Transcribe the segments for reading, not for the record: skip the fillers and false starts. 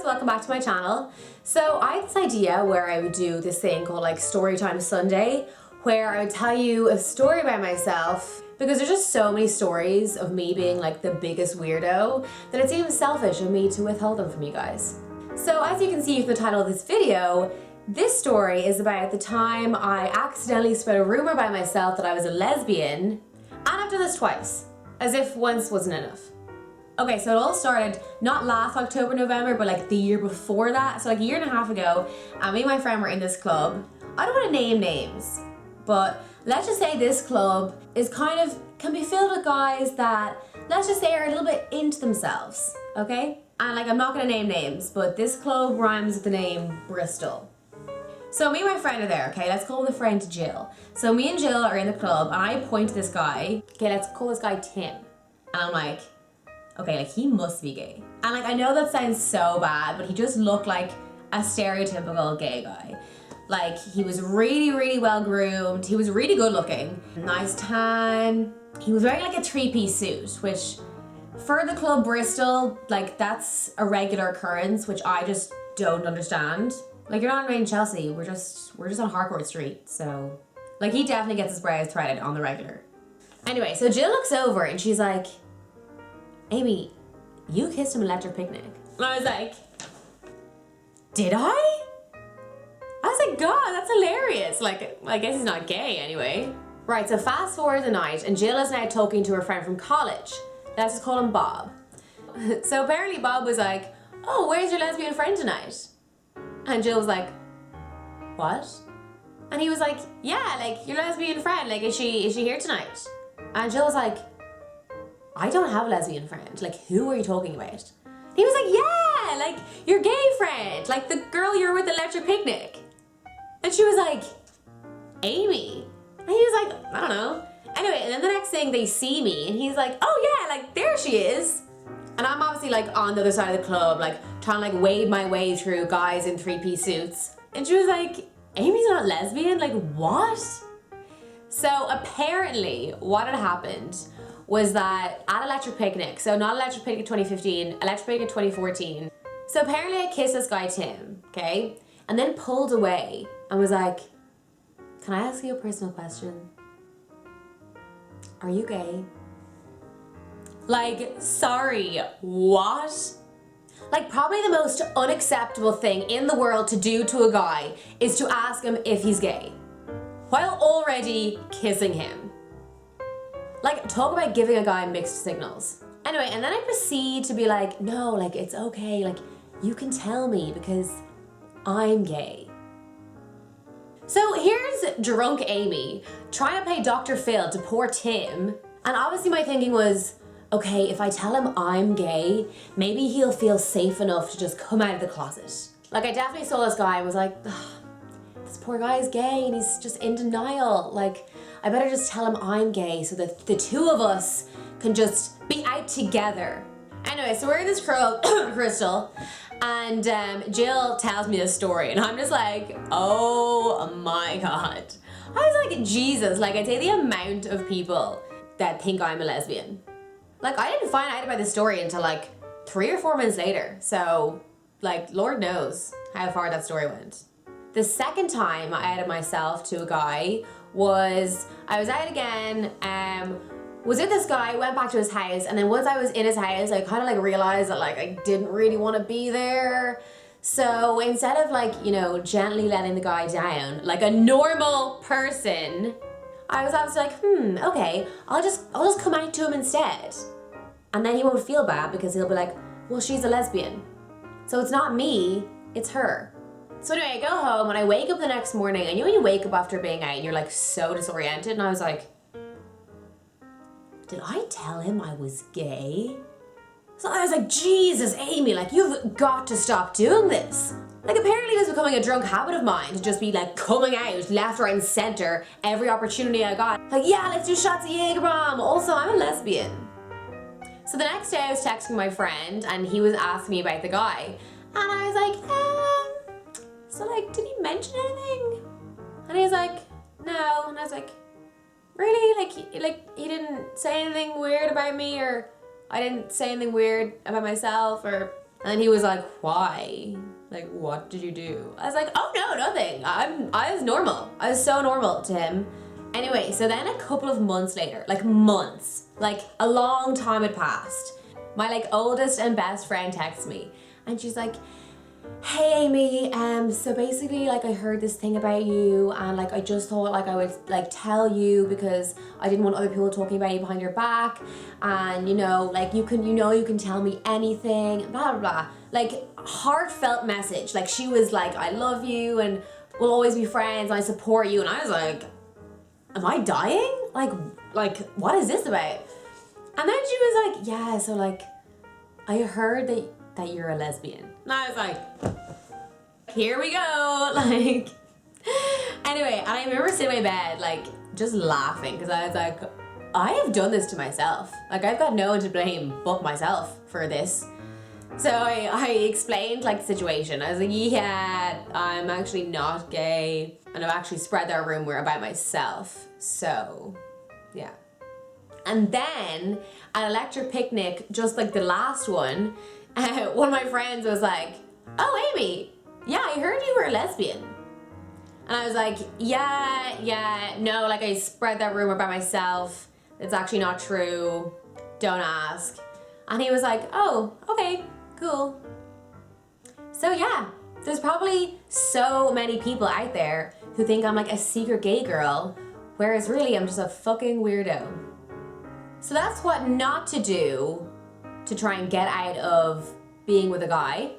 guys, welcome back to my channel. So I had this idea where I would do this thing called like Storytime Sunday, where I would tell you a story about myself, because there's just so many stories of me being like the biggest weirdo that it seems selfish of me to withhold them from you guys. So as you can see from the title of this video, this story is about the time I accidentally spread a rumor by myself that I was a lesbian, and I've done this twice, as if once wasn't enough. Okay, so it all started not last October, November, but like the year before that. So like a year and a half ago, me and my friend were in this club. I don't want to name names, but let's just say this club is can be filled with guys that, let's just say, are a little bit into themselves, okay? And like, I'm not gonna name names, but this club rhymes with the name Bristol. So me and my friend are there, okay? Let's call the friend Jill. So me and Jill are in the club, and I point to this guy. Okay, let's call this guy Tim. And I'm like, okay, like he must be gay. And like, I know that sounds so bad, but he just looked like a stereotypical gay guy. Like, he was really, really well groomed. He was really good looking. Nice tan. He was wearing like a three-piece suit, which for the club Bristol, like that's a regular occurrence, which I just don't understand. Like, you're not in Chelsea, we're just on Harcourt Street, so. Like, he definitely gets his brows threaded on the regular. Anyway, so Jill looks over and she's like, Amy, you kissed him at Electric Picnic. And I was like, did I? I was like, God, that's hilarious. Like, I guess he's not gay anyway. Right, so fast forward the night, and Jill is now talking to her friend from college. Let's just call him Bob. So apparently Bob was like, oh, where's your lesbian friend tonight? And Jill was like, what? And he was like, yeah, like your lesbian friend, like is she here tonight? And Jill was like, I don't have a lesbian friend. Like, who are you talking about? He was like, yeah, like your gay friend, like the girl you were with at Electric Picnic. And she was like, Amy. And he was like, I don't know. Anyway, and then the next thing they see me and he's like, oh yeah, like there she is. And I'm obviously like on the other side of the club, like trying to like wade my way through guys in three-piece suits. And she was like, Amy's not lesbian? Like, what? So apparently what had happened was that at Electric Picnic, so not Electric Picnic 2015, Electric Picnic 2014. So apparently I kissed this guy Tim, okay? And then pulled away and was like, can I ask you a personal question? Are you gay? Like, sorry, what? Like, probably the most unacceptable thing in the world to do to a guy is to ask him if he's gay, while already kissing him. Like, talk about giving a guy mixed signals. Anyway, and then I proceed to be like, no, like, it's okay, like, you can tell me because I'm gay. So here's drunk Amy trying to play Dr. Phil to poor Tim, and obviously my thinking was, okay, if I tell him I'm gay, maybe he'll feel safe enough to just come out of the closet. Like, I definitely saw this guy and was like, this poor guy is gay and he's just in denial. Like, I better just tell him I'm gay so that the two of us can just be out together. Anyway, so we're in this Crystal, and Jill tells me this story, and I'm just like, oh my God. I was like, Jesus, like, I'd say the amount of people that think I'm a lesbian. Like, I didn't find out about this story until like 3 or 4 months later. So, like, Lord knows how far that story went. The second time I outed myself to a guy was, I was out again, was with this guy, went back to his house, and then once I was in his house, I kind of like realized that like I didn't really want to be there. So instead of like, you know, gently letting the guy down like a normal person, I was obviously like, okay, I'll just come out to him instead. And then he won't feel bad because he'll be like, well, she's a lesbian. So it's not me, it's her. So anyway, I go home and I wake up the next morning, and you know when you wake up after being out and you're like so disoriented, and I was like, did I tell him I was gay? So I was like, Jesus, Amy, like you've got to stop doing this. Like, apparently it was becoming a drunk habit of mine to just be like coming out left, right, and center every opportunity I got. Like, yeah, let's do shots of Jaeger bomb. Also, I'm a lesbian. So the next day I was texting my friend and he was asking me about the guy. And I was like, so like, did he mention anything? And he was like, no. And I was like, really? Like he didn't say anything weird about me, or I didn't say anything weird about myself, or And he was like, why? Like, what did you do? I was like, oh no, nothing. I was normal. I was so normal to him. Anyway, so then a couple of months later, like months, like a long time had passed, my like oldest and best friend texts me and she's like, hey Amy, so basically like I heard this thing about you and like I just thought like I would like tell you because I didn't want other people talking about you behind your back, and you know like you can tell me anything, blah blah blah, like heartfelt message. Like she was like, I love you and we'll always be friends and I support you. And I was like, am I dying? Like what is this about? And then she was like, yeah, so like I heard that you're a lesbian. And I was like, here we go. Like, anyway, and I remember sitting in my bed, like, just laughing, because I was like, I have done this to myself. Like, I've got no one to blame but myself for this. So I explained, like, the situation. I was like, yeah, I'm actually not gay, and I've actually spread that rumor about myself. So, yeah. And then, at a lecture picnic, just like the last one, one of my friends was like, oh, Amy, yeah, I heard you were a lesbian. And I was like, yeah, no, like I spread that rumor by myself. It's actually not true. Don't ask. And he was like, oh, okay, cool. So yeah, there's probably so many people out there who think I'm like a secret gay girl, whereas really I'm just a fucking weirdo. So that's what not to do to try and get out of being with a guy.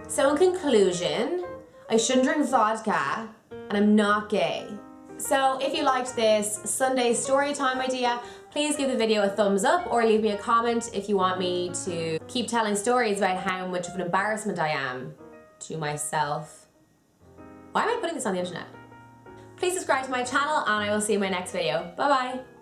So in conclusion, I shouldn't drink vodka and I'm not gay. So if you liked this Sunday story time idea, please give the video a thumbs up or leave me a comment if you want me to keep telling stories about how much of an embarrassment I am to myself. Why am I putting this on the internet? Please subscribe to my channel and I will see you in my next video. Bye bye.